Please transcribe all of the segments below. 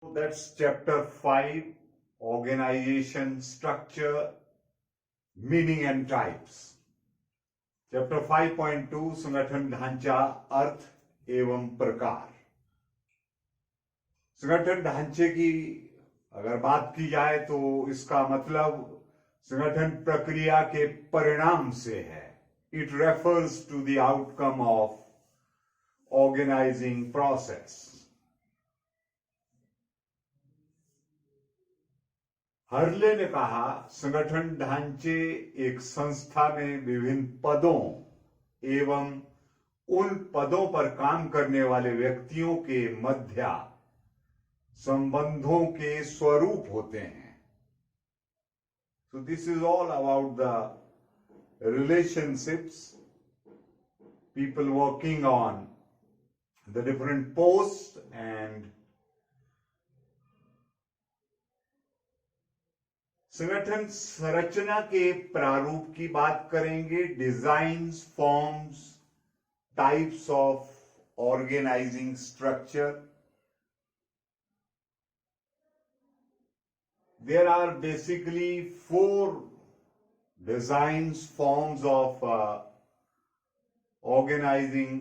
So that's chapter 5, organization, structure, meaning and types. Chapter 5.2 संगठन ढांचा, अर्थ एवं प्रकार। संगठन ढांचे की अगर बात की जाए तो इसका मतलब संगठन प्रक्रिया के परिणाम से है। It refers to the outcome of organising process. Hurley ने कहा संगठन ढांचे एक संस्था में विभिन्न पदों एवं उन पदों पर काम करने वाले व्यक्तियों के मध्य संबंधों के स्वरूप होते हैं। So this is all about the relationships, people working on the different posts and संगठन संरचना के प्रारूप की बात करेंगे। Designs, forms, types of organising structure. There are basically 4 designs, forms of organising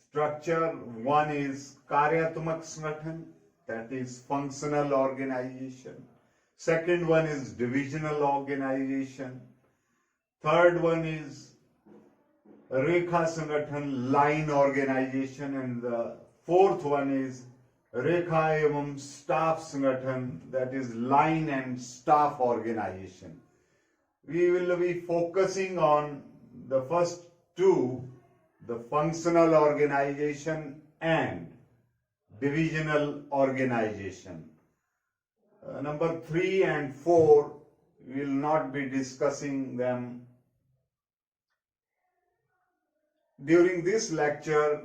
structure. One is कार्यात्मक संगठन, that is functional organisation. Second one is divisional organization. Third one is Rekha Sangathan, line organization. And the fourth one is Rekha evam staff Sangathan, that is line and staff organization. We will be focusing on the first two, the functional organization and divisional organization. Number 3 and 4, we will not be discussing them. During this lecture,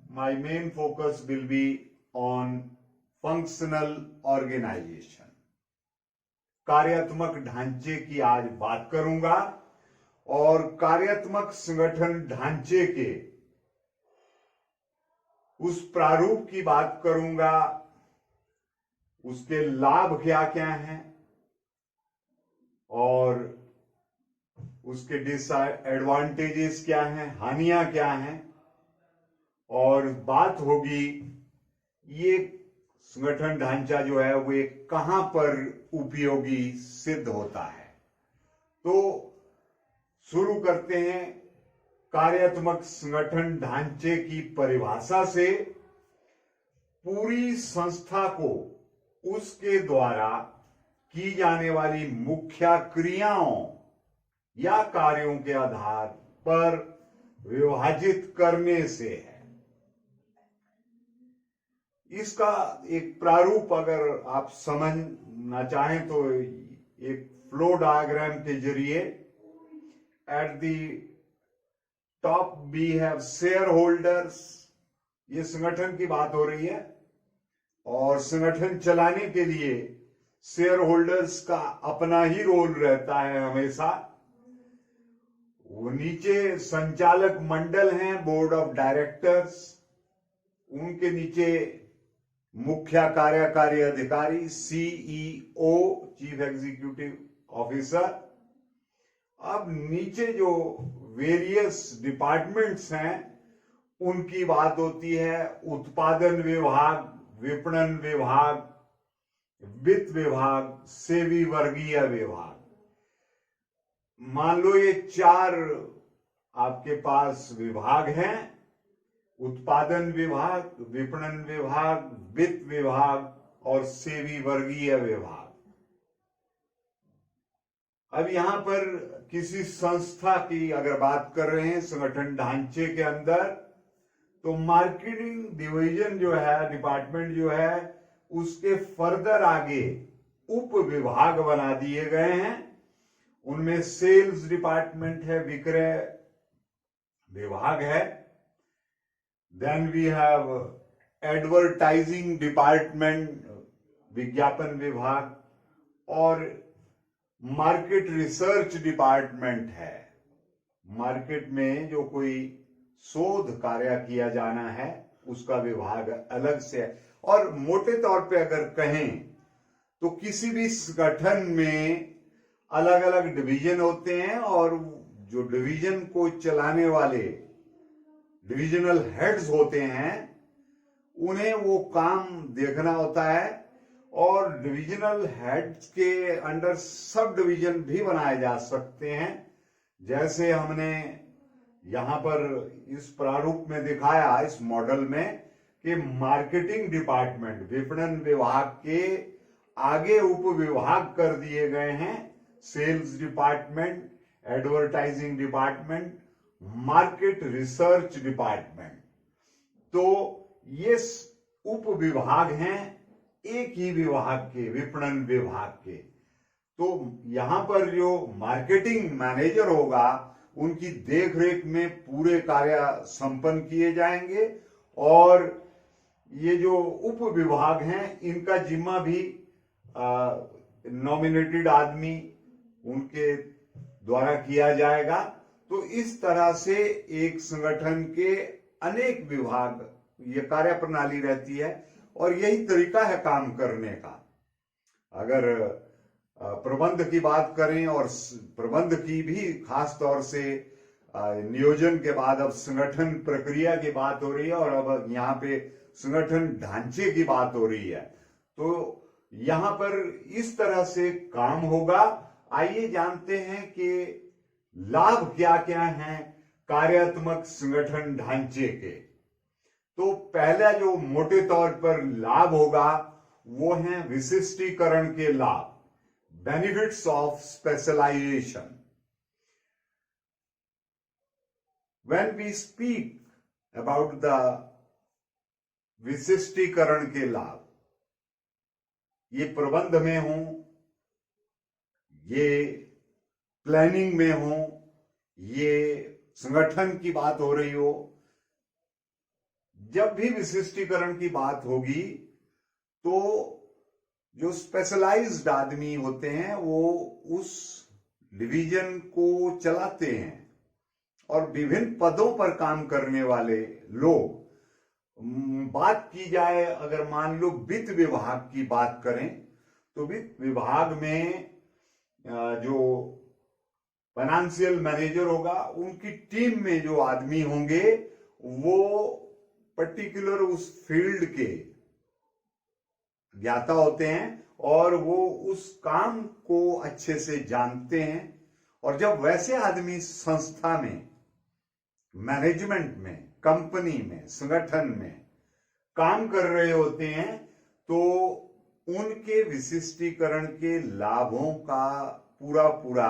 my main focus will be on functional organization. कार्यात्मक ढांचे की आज बात करूंगा और कार्यात्मक संगठन ढांचे के उस प्रारूप की बात करूंगा, उसके लाभ क्या क्या हैं और उसके डिसएडवांटेजेस क्या हैं, हानियां क्या हैं, और बात होगी ये संगठन ढांचा जो है वो कहां पर उपयोगी सिद्ध होता है। तो शुरू करते हैं कार्यात्मक संगठन ढांचे की परिभाषा से। पूरी संस्था को उसके द्वारा की जाने वाली मुख्य क्रियाओं या कार्यों के आधार पर विभाजित करने से है। इसका एक प्रारूप अगर आप समझना चाहें तो एक फ्लो डायग्राम के जरिए, at the top we have shareholders. ये संगठन की बात हो रही है और संगठन चलाने के लिए शेयर होल्डर्स का अपना ही रोल रहता है हमेशा। वो नीचे संचालक मंडल हैं, बोर्ड ऑफ डायरेक्टर्स, उनके नीचे मुख्य कार्यकारी अधिकारी, सीईओ, चीफ एग्जीक्यूटिव ऑफिसर। अब नीचे जो वेरियस डिपार्टमेंट्स हैं उनकी बात होती है। उत्पादन विभाग, विपणन विभाग, वित्त विभाग, सेवी वर्गीय विभाग। मान लो ये 4 आपके पास विभाग हैं, उत्पादन विभाग, विपणन विभाग, वित्त विभाग और सेवी वर्गीय विभाग। अब यहां पर किसी संस्था की अगर बात कर रहे हैं संगठन ढांचे के अंदर, तो मार्केटिंग डिवीजन जो है, डिपार्टमेंट जो है, उसके फर्दर आगे उप विभाग बना दिए गए हैं। उनमें सेल्स डिपार्टमेंट है, विक्रय विभाग है। Then we have advertising department, विज्ञापन विभाग, और मार्केट रिसर्च डिपार्टमेंट है। मार्केट में जो कोई शोध कार्य किया जाना है उसका विभाग अलग से है। और मोटे तौर पे अगर कहें तो किसी भी संगठन में अलग अलग डिवीजन होते हैं और जो डिवीजन को चलाने वाले डिविजनल हेड्स होते हैं उन्हें वो काम देखना होता है और डिविजनल हेड्स के अंडर सब डिवीजन भी बनाए जा सकते हैं। जैसे हमने यहां पर इस प्रारूप में दिखाया इस मॉडल में कि मार्केटिंग डिपार्टमेंट विपणन विभाग के आगे उप विभाग कर दिए गए हैं, sales department, advertising department, market research department. तो ये उप विभाग हैं एक ही विभाग के, विपणन विभाग के। तो यहां पर जो मार्केटिंग मैनेजर होगा उनकी देखरेख में पूरे कार्य संपन्न किए जाएंगे और ये जो उप विभाग हैं इनका जिम्मा भी नॉमिनेटेड आदमी उनके द्वारा किया जाएगा। तो इस तरह से एक संगठन के अनेक विभाग, ये कार्य प्रणाली रहती है और यही तरीका है काम करने का। अगर प्रबंध की बात करें और प्रबंध की भी खास तौर से नियोजन के बाद अब संगठन प्रक्रिया की बात हो रही है और अब यहाँ पे संगठन ढांचे की बात हो रही है, तो यहां पर इस तरह से काम होगा। आइए जानते हैं कि लाभ क्या क्या हैं कार्यात्मक संगठन ढांचे के। तो पहला जो मोटे तौर पर लाभ होगा वो है विशिष्टीकरण के लाभ, benefits of specialisation. When we speak about the विशिष्टीकरण के लाभ, ये प्रबंध में हो, ये प्लानिंग में हो, ये संगठन की बात हो रही हो, जब भी विशिष्टीकरण की बात होगी तो जो स्पेशलाइज्ड आदमी होते हैं वो उस डिवीजन को चलाते हैं और विभिन्न पदों पर काम करने वाले लोग। बात की जाए अगर मान लो वित्त विभाग की बात करें तो वित्त विभाग में जो फाइनेंशियल मैनेजर होगा उनकी टीम में जो आदमी होंगे वो पर्टिकुलर उस फील्ड के ज्ञाता होते हैं और वो उस काम को अच्छे से जानते हैं। और जब वैसे आदमी संस्था में, मैनेजमेंट में, कंपनी में, संगठन में काम कर रहे होते हैं तो उनके विशिष्टीकरण के लाभों का पूरा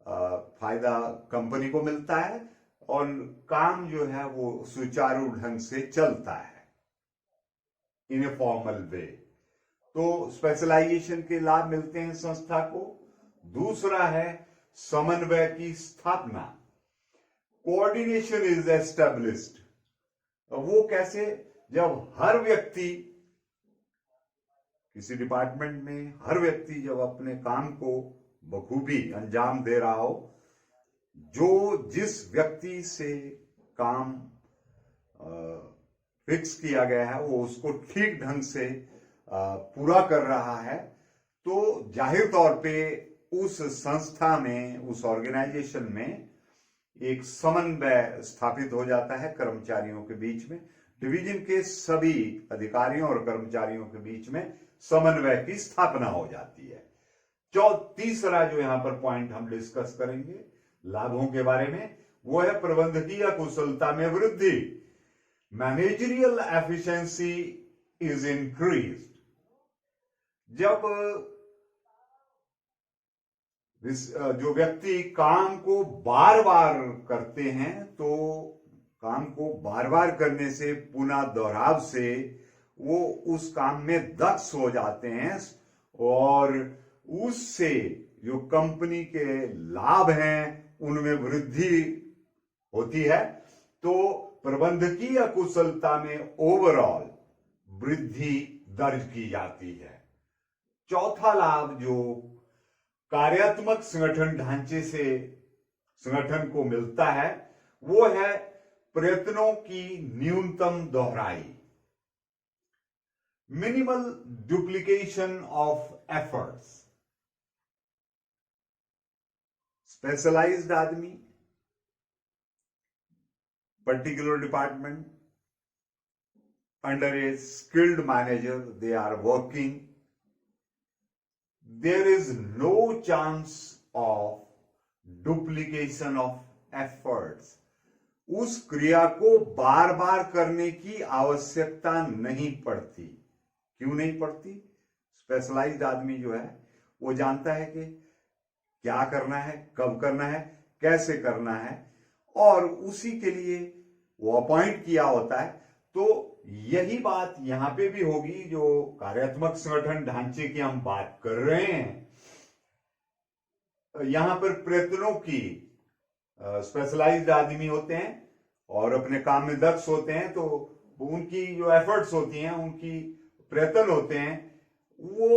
फायदा कंपनी को मिलता है और काम जो है वो सुचारू ढंग से चलता है इन ए फॉर्मल वे। तो स्पेशलाइजेशन के लाभ मिलते हैं संस्था को। दूसरा है समन्वय की स्थापना, कोऑर्डिनेशन इज एस्टेब्लिश्ड। वो कैसे? जब हर व्यक्ति किसी डिपार्टमेंट में, हर व्यक्ति जब अपने काम को बखूबी अंजाम दे रहा हो, जो जिस व्यक्ति से काम फिक्स किया गया है वो उसको ठीक ढंग से पूरा कर रहा है, तो जाहिर तौर पे उस संस्था में, उस ऑर्गेनाइजेशन में एक समन्वय स्थापित हो जाता है कर्मचारियों के बीच में। डिवीजन के सभी अधिकारियों और कर्मचारियों के बीच में समन्वय की स्थापना हो जाती है। तीसरा जो यहां पर पॉइंट हम डिस्कस करेंगे लाभों के बारे में वो है प्रबंधकीय कुशलता में वृद्धि। Managerial efficiency is increased. जब जो व्यक्ति काम को बार बार करते हैं तो काम को बार बार करने से, पुनः दोहराव से वो उस काम में दक्ष हो जाते हैं और उससे जो कंपनी के लाभ हैं उनमें वृद्धि होती है। तो प्रबंधकीय कुशलता में ओवरऑल वृद्धि दर्ज की जाती है। चौथा लाभ जो कार्यात्मक संगठन ढांचे से संगठन को मिलता है वो है प्रयत्नों की न्यूनतम दोहराई। Minimal duplication of efforts. Specialised आदमी, particular department under a skilled manager, they are working. There is no chance of duplication of efforts. उस क्रिया को बार बार करने की आवश्यकता नहीं पड़ती। क्यों नहीं पड़ती? स्पेशलाइज्ड आदमी जो है वो जानता है कि क्या करना है, कब करना है, कैसे करना है, और उसी के लिए वो अपॉइंट किया होता है। तो यही बात यहां पे भी होगी। जो कार्यात्मक संगठन ढांचे की हम बात कर रहे हैं, यहां पर प्रयत्नों की, स्पेशलाइज्ड आदमी होते हैं और अपने काम में दक्ष होते हैं, तो उनकी जो एफर्ट्स होती हैं, उनकी प्रयत्न होते हैं, वो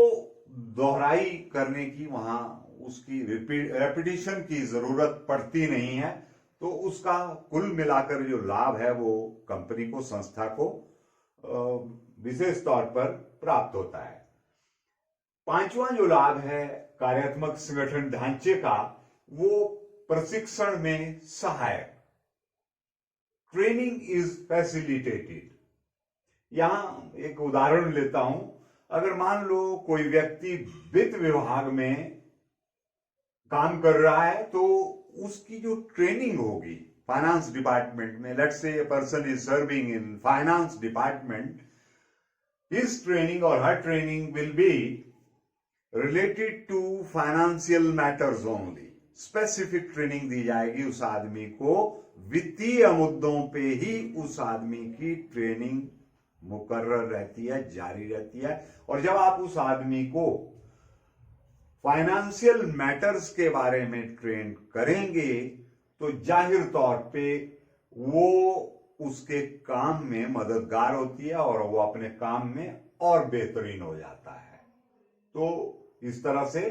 दोहराई करने की, वहां उसकी रेपिटेशन की जरूरत पड़ती नहीं है। तो उसका कुल मिलाकर जो लाभ है वो कंपनी को, संस्था को विशेष तौर पर प्राप्त होता है। पांचवा जो लाभ है कार्यात्मक संगठन ढांचे का, वो प्रशिक्षण में सहायक। Training is facilitated. यहां एक उदाहरण लेता हूं। अगर मान लो कोई व्यक्ति वित्त विभाग में काम कर रहा है, तो उसकी जो ट्रेनिंग होगी फाइनेंस डिपार्टमेंट में, let's say a person is serving in finance department, his training or her training will be related to financial matters only. Specific training दी जाएगी उस आदमी को, वित्तीय मुद्दों पे ही उस आदमी की ट्रेनिंग मुकर्रर रहती है, जारी रहती है। और जब आप उस आदमी को फाइनेंशियल मैटर्स के बारे में ट्रेन करेंगे, तो जाहिर तौर पे वो उसके काम में मददगार होती है और वो अपने काम में और बेहतरीन हो जाता है। तो इस तरह से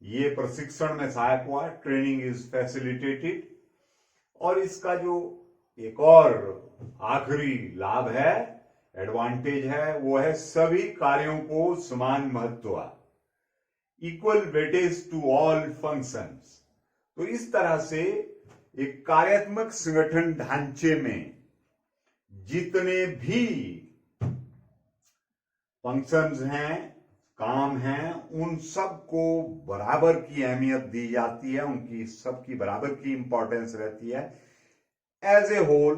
ये प्रशिक्षण में सहायक हुआ। Training is facilitated. और इसका जो एक और आखिरी लाभ है, एडवांटेज है, वो है सभी कार्यों को समान महत्व, equal weightage to all functions. तो इस तरह से एक कार्यात्मक संगठन ढांचे में जितने भी फंक्शंस हैं, काम हैं, उन सबको बराबर की अहमियत दी जाती है, उनकी सबकी बराबर की इंपॉर्टेंस रहती है। एज ए होल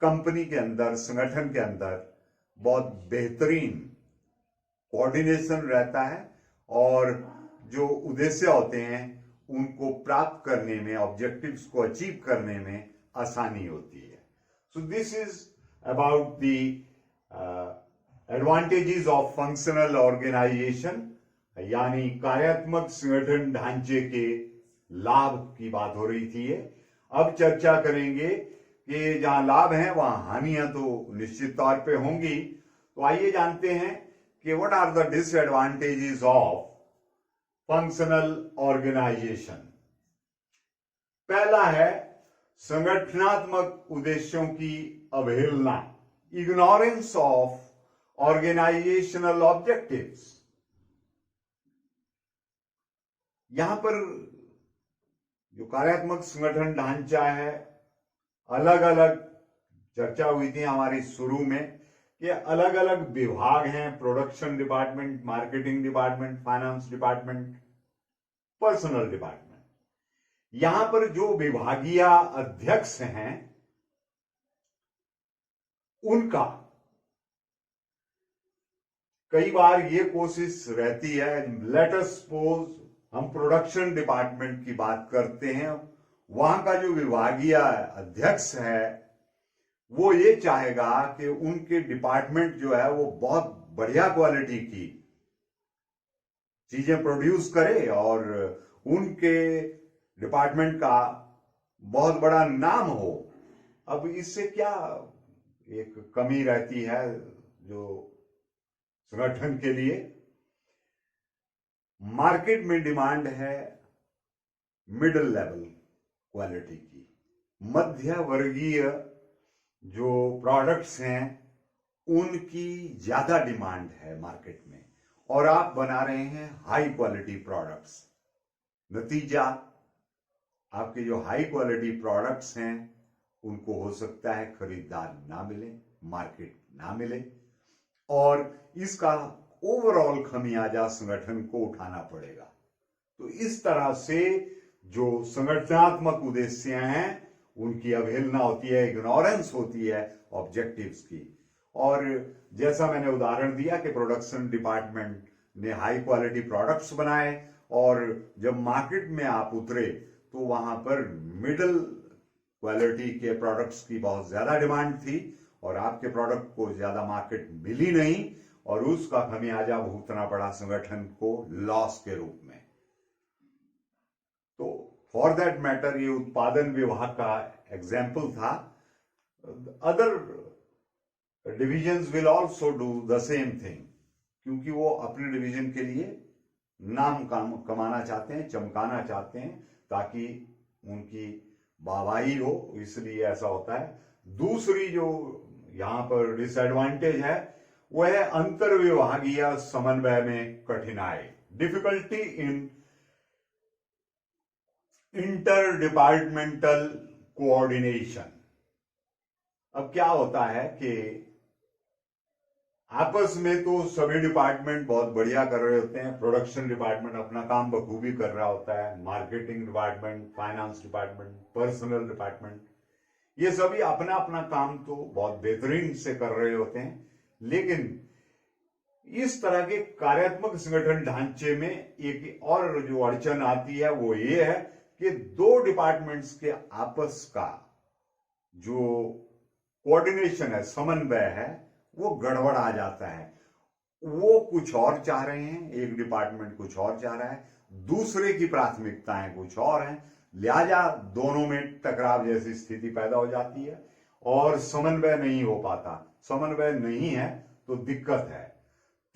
कंपनी के अंदर, संगठन के अंदर बहुत बेहतरीन कोऑर्डिनेशन रहता है और जो उद्देश्य होते हैं उनको प्राप्त करने में, ऑब्जेक्टिव्स को अचीव करने में आसानी होती है। So this is about the advantages of functional organisation, यानी कार्यात्मक संगठन ढांचे के लाभ की बात हो रही थी। अब चर्चा करेंगे कि जहां लाभ हैं वहां हानियां तो निश्चित तौर पे होंगी। तो आइए जानते हैं कि what are the disadvantages of functional organisation. पहला है संगठनात्मक उद्देश्यों की अवहेलना, इग्नोरेंस ऑफ ऑर्गेनाइजेशनल ऑब्जेक्टिव्स। यहां पर जो कार्यात्मक संगठन ढांचा है, अलग अलग चर्चा हुई थी हमारी शुरू में कि अलग अलग विभाग हैं, production department, marketing department, finance department, personal department. यहां पर जो विभागीय अध्यक्ष हैं उनका कई बार ये कोशिश रहती है, लेट अस सपोज हम प्रोडक्शन डिपार्टमेंट की बात करते हैं, वहां का जो विभागीय अध्यक्ष है वो ये चाहेगा कि उनके डिपार्टमेंट जो है वो बहुत बढ़िया क्वालिटी की चीजें प्रोड्यूस करे और उनके डिपार्टमेंट का बहुत बड़ा नाम हो। अब इससे क्या एक कमी रहती है जो संगठन के लिए, मार्केट में डिमांड है मिडिल लेवल क्वालिटी की, मध्य वर्गीय जो प्रोडक्ट्स हैं उनकी ज्यादा डिमांड है मार्केट में और आप बना रहे हैं हाई क्वालिटी प्रोडक्ट्स। नतीजा, आपके जो हाई क्वालिटी प्रोडक्ट्स हैं उनको हो सकता है खरीदार ना मिले, मार्केट ना मिले, और इसका ओवरऑल खमियाजा संगठन को उठाना पड़ेगा। तो इस तरह से जो संगठनात्मक उद्देश्य हैं उनकी अवहेलना होती है, इग्नोरेंस होती है ऑब्जेक्टिव्स की। और जैसा मैंने उदाहरण दिया कि प्रोडक्शन डिपार्टमेंट ने हाई क्वालिटी प्रोडक्ट्स बनाए और जब मार्केट में आप उतरे तो वहां पर मिडिल क्वालिटी के प्रोडक्ट्स की बहुत ज्यादा डिमांड थी और आपके प्रोडक्ट को ज्यादा मार्केट मिली नहीं और उसका खमियाजा भुगतना पड़ा संगठन को लॉस के रूप में। तो फॉर दैट मैटर ये उत्पादन विभाग का एग्जाम्पल था। Other divisions will also do the same thing, क्योंकि वो अपने डिवीजन के लिए नाम कमाना चाहते हैं, चमकाना चाहते हैं, ताकि उनकी वाहवाही हो, इसलिए ऐसा होता है। दूसरी जो यहां पर डिसएडवांटेज है वह है अंतर विभागीय समन्वय में कठिनाई, difficulty in inter departmental coordination. अब क्या होता है कि आपस में तो सभी डिपार्टमेंट बहुत बढ़िया कर रहे होते हैं, प्रोडक्शन डिपार्टमेंट अपना काम बखूबी कर रहा होता है, marketing department, finance department, personal department, ये सभी अपना अपना काम तो बहुत बेहतरीन से कर रहे होते हैं। लेकिन इस तरह के कार्यात्मक संगठन ढांचे में एक और जो अड़चन आती है वो ये है कि दो डिपार्टमेंट्स के आपस का जो कोऑर्डिनेशन है, समन्वय है, वो गड़बड़ आ जाता है। वो कुछ और चाह रहे हैं, एक डिपार्टमेंट कुछ और चाह रहा है, दूसरे की प्राथमिकताएं कुछ और हैं, लिहाजा दोनों में टकराव जैसी स्थिति पैदा हो जाती है और समन्वय नहीं हो पाता। समन्वय नहीं है तो दिक्कत है।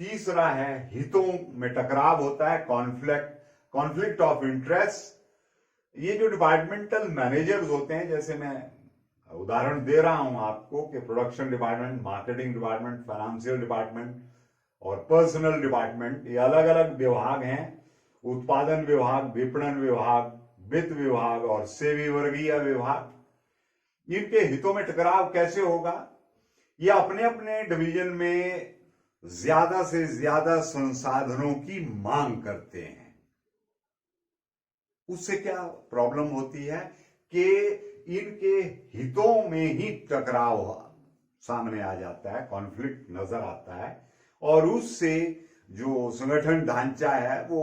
तीसरा है हितों में टकराव होता है, कॉन्फ्लिक्ट ऑफ इंटरेस्ट। ये जो डिपार्टमेंटल मैनेजर्स होते हैं, जैसे मैं उदाहरण दे रहा हूं आपको कि production department, marketing department, financial department और पर्सनल डिपार्टमेंट, ये अलग अलग विभाग हैं। उत्पादन विभाग, विपणन विभाग, वित्त विभाग और सेवी वर्गीय विभाग। इनके हितों में टकराव कैसे होगा? ये अपने अपने डिवीजन में ज्यादा से ज्यादा संसाधनों की मांग करते हैं। उससे क्या प्रॉब्लम होती है कि इनके हितों में ही टकराव सामने आ जाता है, कॉन्फ्लिक्ट नजर आता है और उससे जो संगठन ढांचा है वो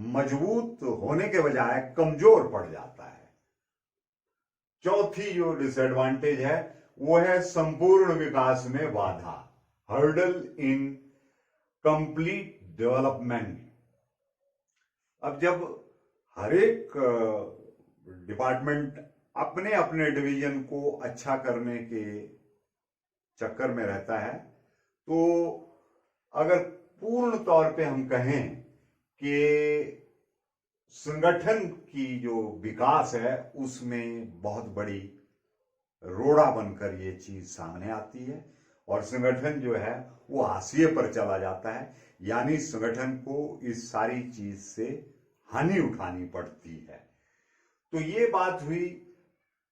मजबूत होने के बजाय कमजोर पड़ जाता है। चौथी जो डिसएडवांटेज है वो है संपूर्ण विकास में बाधा, हर्डल इन कंप्लीट डेवलपमेंट। अब जब हर एक डिपार्टमेंट अपने अपने डिवीजन को अच्छा करने के चक्कर में रहता है, तो अगर पूर्ण तौर पे हम कहें कि संगठन की जो विकास है उसमें बहुत बड़ी रोड़ा बनकर ये चीज सामने आती है और संगठन जो है वो हाशिए पर चला जाता है, यानी संगठन को इस सारी चीज से हानि उठानी पड़ती है। तो ये बात हुई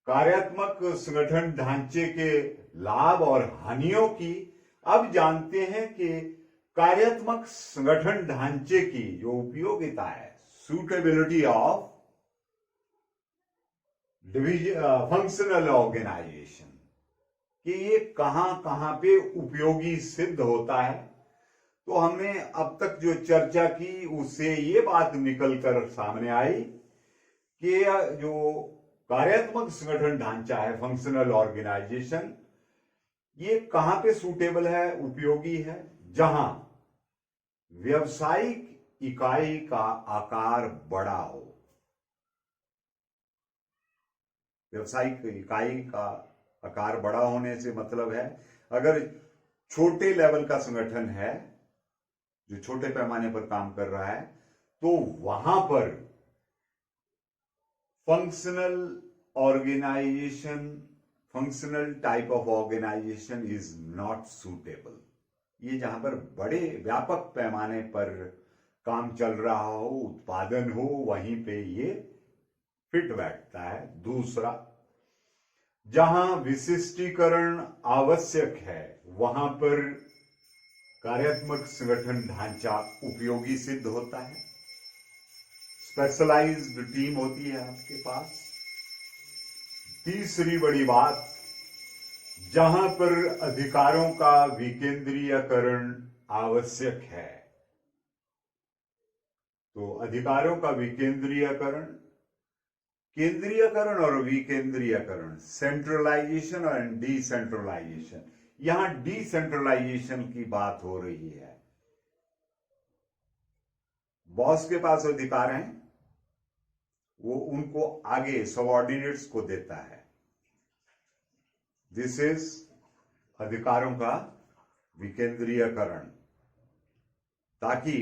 कार्यात्मक संगठन ढांचे के लाभ और हानियों की। अब जानते हैं कि कार्यात्मक संगठन ढांचे की जो उपयोगिता है, suitability of फंक्शनल ऑर्गेनाइजेशन, कि ये कहां कहां पे उपयोगी सिद्ध होता है। तो हमने अब तक जो चर्चा की उससे ये बात निकलकर सामने आई कि जो कार्यात्मक संगठन ढांचा है, फंक्शनल ऑर्गेनाइजेशन, ये कहां पे सूटेबल है, उपयोगी है? जहां व्यवसायिक इकाई का आकार बड़ा हो। व्यवसायिक इकाई का आकार बड़ा होने से मतलब है अगर छोटे लेवल का संगठन है जो छोटे पैमाने पर काम कर रहा है, तो वहां पर functional organisation, functional type of organization is not suitable. ये जहां पर बड़े व्यापक पैमाने पर काम चल रहा हो, उत्पादन हो, वहीं पे ये फिट बैठता है। दूसरा, जहां विशिष्टीकरण आवश्यक है वहां पर कार्यात्मक संगठन ढांचा उपयोगी सिद्ध होता है। स्पेशलाइज्ड टीम होती है आपके पास। तीसरी बड़ी बात, जहां पर अधिकारों का विकेंद्रीयकरण आवश्यक है, तो अधिकारों का विकेंद्रीयकरण, केंद्रीयकरण और विकेंद्रीयकरण, सेंट्रलाइजेशन और डिसेंट्रलाइजेशन, यहां डिसेंट्रलाइजेशन की बात हो रही है। बॉस के पास अधिकार हैं, वो उनको आगे सबऑर्डिनेट्स को देता है। दिस इज अधिकारों का विकेंद्रीयकरण, ताकि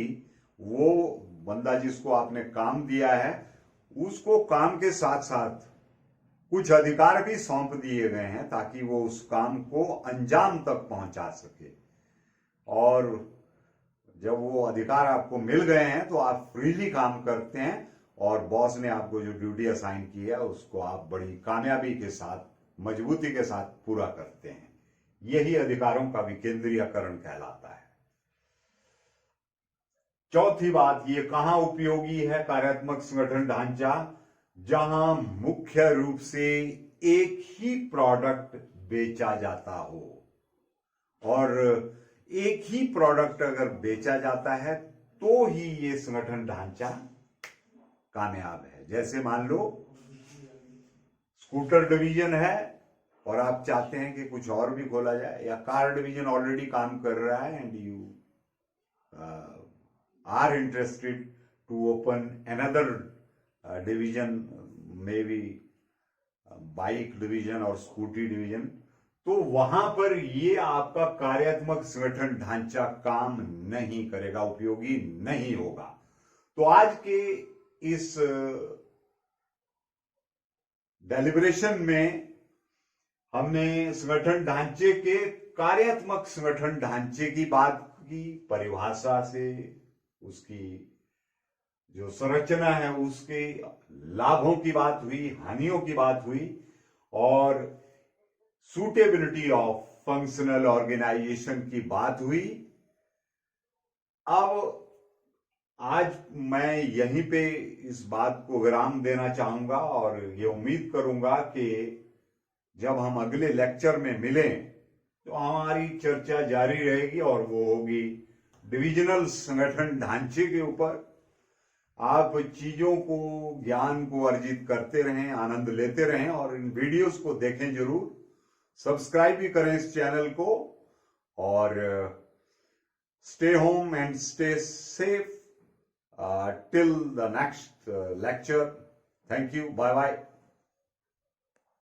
वो बंदा जिसको आपने काम दिया है उसको काम के साथ साथ कुछ अधिकार भी सौंप दिए गए हैं ताकि वो उस काम को अंजाम तक पहुंचा सके। और जब वो अधिकार आपको मिल गए हैं तो आप फ्रीली काम करते हैं और बॉस ने आपको जो ड्यूटी असाइन की है उसको आप बड़ी कामयाबी के साथ, मजबूती के साथ पूरा करते हैं। यही अधिकारों का विकेंद्रीयकरण कहलाता है। चौथी बात, ये कहां उपयोगी है कार्यात्मक संगठन ढांचा? जहां मुख्य रूप से एक ही प्रोडक्ट बेचा जाता हो, और एक ही प्रोडक्ट अगर बेचा जाता है तो ही ये संगठन ढांचा कामयाब है। जैसे मान लो स्कूटर डिवीजन है और आप चाहते हैं कि कुछ और भी खोला जाए, या कार डिवीजन ऑलरेडी काम कर रहा है and you are interested to open another division, maybe bike division और स्कूटी डिवीजन, तो वहां पर ये आपका कार्यात्मक संगठन ढांचा काम नहीं करेगा, उपयोगी नहीं होगा। तो आज के इस डेलिब्रेशन में हमने संगठन ढांचे के, कार्यात्मक संगठन ढांचे की बात की, परिभाषा से उसकी जो संरचना है उसके लाभों की बात हुई, हानियों की बात हुई, और सूटेबिलिटी ऑफ फंक्शनल ऑर्गेनाइजेशन की बात हुई। अब आज मैं यहीं पे इस बात को विराम देना चाहूंगा और ये उम्मीद करूंगा कि जब हम अगले लेक्चर में मिलें तो हमारी चर्चा जारी रहेगी और वो होगी डिविजनल संगठन ढांचे के ऊपर। आप चीजों को, ज्ञान को अर्जित करते रहें, आनंद लेते रहें और इन वीडियोस को देखें जरूर। सब्सक्राइब भी करें इस चैनल को, और stay home and stay safe till the next lecture. Thank you, bye bye.